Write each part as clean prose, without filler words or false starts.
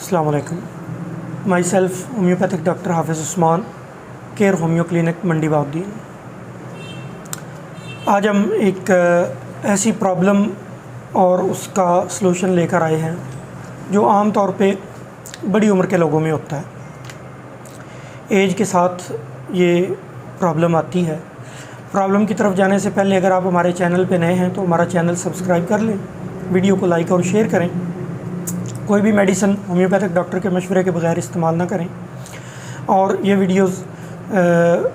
अस्सलाम वालेकुम। My self homeopathic doctor हाफिज़ उस्मान, केयर होम्यो क्लिनिक मंडी बाउद्दीन। आज हम एक ऐसी प्रॉब्लम और उसका सलूशन लेकर आए हैं जो आम तौर पे बड़ी उम्र के लोगों में होता है। एज के साथ ये प्रॉब्लम आती है। प्रॉब्लम की तरफ जाने से पहले अगर आप हमारे चैनल पे नए हैं तो हमारा चैनल सब्सक्राइब कर लें, वीडियो को लाइक और शेयर करें। कोई भी मेडिसिन होम्योपैथिक डॉक्टर के मशवरे के बगैर इस्तेमाल ना करें। और ये वीडियोस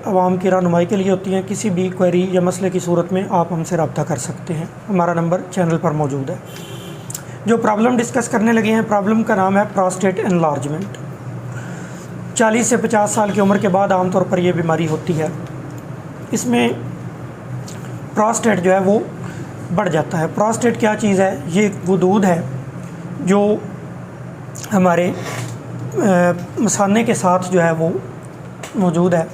आवाम की रहनुमाई के लिए होती हैं। किसी भी क्वेरी या मसले की सूरत में आप हमसे रब्ता कर सकते हैं। हमारा नंबर चैनल पर मौजूद है। जो प्रॉब्लम डिस्कस करने लगे हैं, प्रॉब्लम का नाम है प्रोस्टेट एनलार्जमेंट। 40 से 50 साल की उम्र के बाद आमतौर पर यह बीमारी होती है। इसमें प्रोस्टेट जो है वो बढ़ जाता है। प्रोस्टेट क्या चीज़ है? ये एक वजूद है जो हमारे मसाने के साथ जो है वो मौजूद है।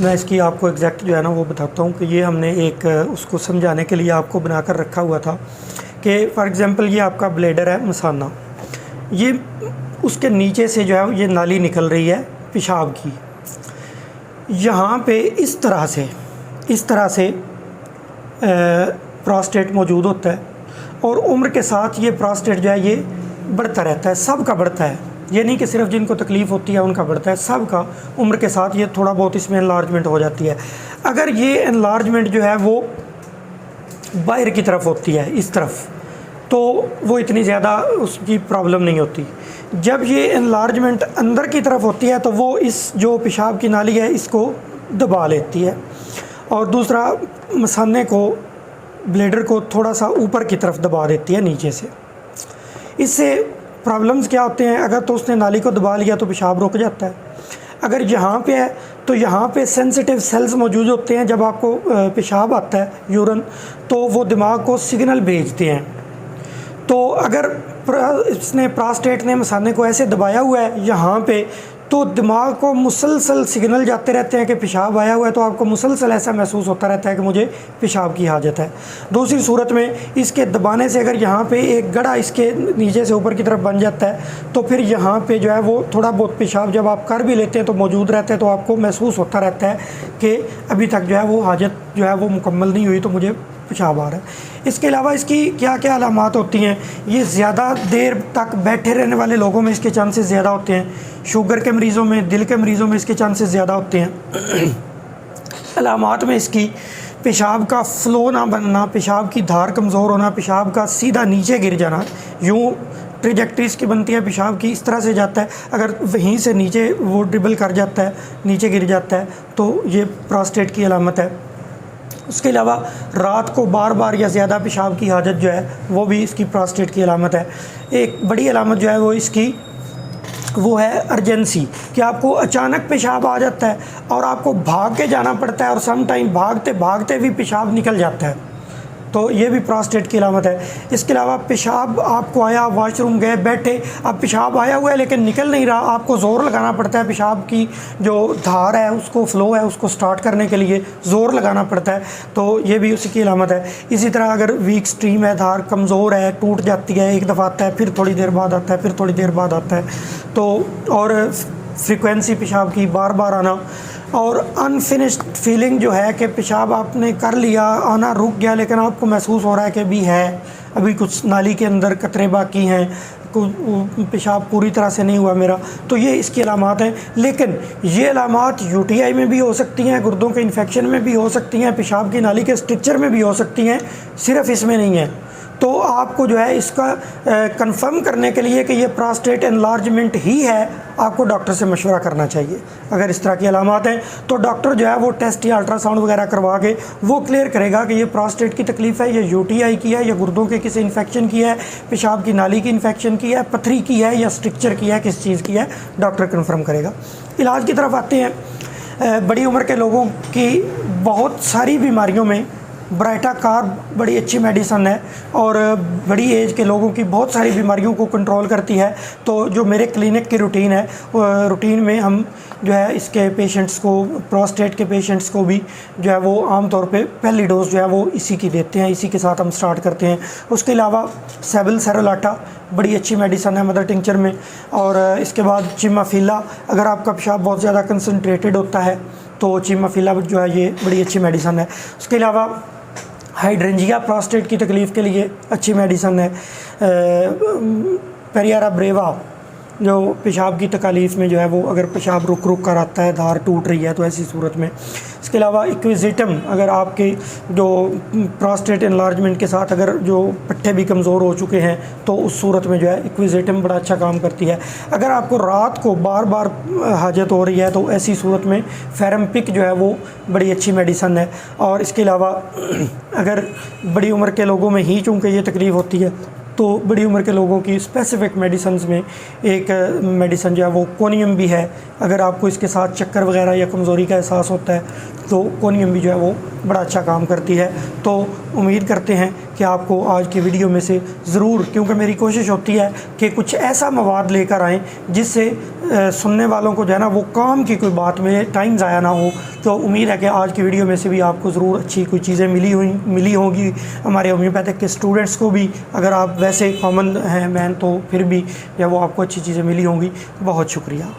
मैं इसकी आपको एग्जैक्ट जो है ना वो बताता हूँ कि ये हमने एक उसको समझाने के लिए आपको बनाकर रखा हुआ था कि फॉर एग्ज़ाम्पल ये आपका ब्लेडर है मसाना, ये उसके नीचे से जो है ये नाली निकल रही है पेशाब की। यहाँ पे इस तरह से प्रोस्टेट मौजूद होता है और उम्र के साथ ये प्रोस्टेट जो है ये बढ़ता रहता है। सबका बढ़ता है, ये नहीं कि सिर्फ जिनको तकलीफ़ होती है उनका बढ़ता है, सबका उम्र के साथ ये थोड़ा बहुत इसमें एनलार्जमेंट हो जाती है। अगर ये एनलार्जमेंट जो है वो बाहर की तरफ होती है, इस तरफ, तो वो इतनी ज़्यादा उसकी प्रॉब्लम नहीं होती। जब ये एनलार्जमेंट अंदर की तरफ होती है तो वो इस जो पेशाब की नाली है इसको दबा लेती है और दूसरा मसाने को, ब्लेडर को थोड़ा सा ऊपर की तरफ दबा देती है नीचे से। इससे प्रॉब्लम्स क्या होते हैं? अगर तो उसने नाली को दबा लिया तो पेशाब रुक जाता है। अगर यहाँ पे है तो यहाँ पे सेंसिटिव सेल्स मौजूद होते हैं। जब आपको पेशाब आता है, यूरिन, तो वो दिमाग को सिग्नल भेजते हैं। तो अगर इसने प्रोस्टेट ने मसाने को ऐसे दबाया हुआ है यहाँ पे, तो दिमाग को मुसलसल सिग्नल जाते रहते हैं कि पेशाब आया हुआ है, तो आपको मुसलसल ऐसा महसूस होता रहता है कि मुझे पेशाब की हाजत है। दूसरी सूरत में इसके दबाने से अगर यहाँ पे एक गड़ा इसके नीचे से ऊपर की तरफ बन जाता है तो फिर यहाँ पे जो है वो थोड़ा बहुत पेशाब जब आप कर भी लेते हैं तो मौजूद रहता है, तो आपको महसूस होता रहता है कि अभी तक जो है वो हाजत जो है वो मुकम्मल नहीं हुई, तो मुझे पेशाब आ रहा है। इसके अलावा इसकी क्या क्या अलामात होती हैं? ये ज़्यादा देर तक बैठे रहने वाले लोगों में इसके चांसेस ज़्यादा होते हैं। शुगर के मरीज़ों में, दिल के मरीज़ों में इसके चांसेस ज़्यादा होते हैं। अलामात में इसकी पेशाब का फ़्लो ना बनना, पेशाब की धार कमज़ोर होना, पेशाब का सीधा नीचे गिर जाना। यूँ ट्रेजेक्ट्री इसकी बनती है पेशाब की, इस तरह से जाता है, अगर वहीं से नीचे वो ड्रिबल कर जाता है, नीचे गिर जाता है, तो ये प्रोस्टेट की अलामत है। उसके अलावा रात को बार बार या ज़्यादा पेशाब की हाजत जो है वो भी इसकी प्रोस्टेट की अलामत है। एक बड़ी अलामत जो है वो इसकी वो है अर्जेंसी, कि आपको अचानक पेशाब आ जाता है और आपको भाग के जाना पड़ता है और सम टाइम भागते भागते भी पेशाब निकल जाता है, तो ये भी प्रोस्टेट की अलामत है। इसके अलावा पेशाब आपको आया, वॉशरूम गए, बैठे, अब पेशाब आया हुआ है लेकिन निकल नहीं रहा, आपको ज़ोर लगाना पड़ता है, पेशाब की जो धार है उसको, फ़्लो है उसको स्टार्ट करने के लिए ज़ोर लगाना पड़ता है, तो ये भी उसी की अलामत है। इसी तरह अगर वीक स्ट्रीम है, धार कमज़ोर है, टूट जाती है, एक दफ़ा आता है, फिर थोड़ी देर बाद आता है, फिर थोड़ी देर बाद आता है, तो और फ्रीक्वेंसी पेशाब की बार बार आना, और अनफिनिश्ड फीलिंग जो है कि पेशाब आपने कर लिया, आना रुक गया, लेकिन आपको महसूस हो रहा है कि अभी है, अभी कुछ नाली के अंदर कतरे बाकी हैं, पेशाब पूरी तरह से नहीं हुआ मेरा, तो ये इसकी अलामात हैं। लेकिन ये अलामात यूटीआई में भी हो सकती हैं, गुर्दों के इन्फेक्शन में भी हो सकती हैं, पेशाब की नाली के स्ट्रक्चर में भी हो सकती हैं, सिर्फ इसमें नहीं है। तो आपको जो है इसका कंफर्म करने के लिए कि ये प्रोस्टेट एनलार्जमेंट ही है, आपको डॉक्टर से मशवरा करना चाहिए। अगर इस तरह की अलामात हैं तो डॉक्टर जो है वो टेस्ट या अल्ट्रासाउंड वगैरह करवा के वो क्लियर करेगा कि ये प्रोस्टेट की तकलीफ़ है, या यूटीआई की है, या गुर्दों के किसी इन्फेक्शन की है, पेशाब की नाली की इन्फेक्शन की है, पथरी की है, या स्ट्रक्चर की है, किस चीज़ की है, डॉक्टर कन्फर्म करेगा। इलाज की तरफ आते हैं। बड़ी उम्र के लोगों की बहुत सारी बीमारियों में ब्राइटा कार्ब बड़ी अच्छी मेडिसन है और बड़ी एज के लोगों की बहुत सारी बीमारियों को कंट्रोल करती है। तो जो मेरे क्लिनिक की रूटीन है, रूटीन में हम जो है इसके पेशेंट्स को, प्रोस्टेट के पेशेंट्स को भी जो है वो आमतौर पे पहली डोज जो है वो इसी की देते हैं, इसी के साथ हम स्टार्ट करते हैं। उसके अलावा सेबल सेरोलाटा बड़ी अच्छी मेडिसन है मदर टिंचर में। और इसके बाद चिमाफिला, अगर आपका पेशाब बहुत ज़्यादा कंसनट्रेटेड होता है तो चिमाफिला जो है ये बड़ी अच्छी मेडिसन है। उसके अलावा हाइड्रेंजिया प्रोस्टेट की तकलीफ़ के लिए अच्छी मेडिसन है। पेरियारा ब्रेवा जो पेशाब की तकालीफ में जो है वो अगर पेशाब रुक रुक कर आता है, धार टूट रही है, तो ऐसी सूरत में। इसके अलावा इक्विजिटम, अगर आपके जो प्रोस्टेट एनलार्जमेंट के साथ अगर जो पट्टे भी कमज़ोर हो चुके हैं तो उस सूरत में जो है इक्विजिटम बड़ा अच्छा काम करती है। अगर आपको रात को बार बार हाजत हो रही है तो ऐसी सूरत में फेरम्पिक जो है वो बड़ी अच्छी मेडिसन है। और इसके अलावा अगर बड़ी उम्र के लोगों में ही चूँकि ये तकलीफ़ होती है तो बड़ी उम्र के लोगों की स्पेसिफ़िक मेडिसन्स में एक मेडिसन जो है वो कोनियम भी है। अगर आपको इसके साथ चक्कर वगैरह या कमज़ोरी का एहसास होता है तो कोनियम भी जो है वो बड़ा अच्छा काम करती है। तो उम्मीद करते हैं कि आपको आज की वीडियो में से ज़रूर, क्योंकि मेरी कोशिश होती है कि कुछ ऐसा मवाद लेकर आएँ जिससे सुनने वालों को जो है ना वो काम की कोई बात में टाइम ज़ाया ना हो। तो उम्मीद है कि आज की वीडियो में से भी आपको ज़रूर अच्छी कोई चीज़ें मिली होंगी। हमारे होम्योपैथिक के स्टूडेंट्स को भी, अगर आप वैसे कॉमन हैं मैन, तो फिर भी या वो आपको अच्छी चीज़ें मिली होंगी। बहुत शुक्रिया।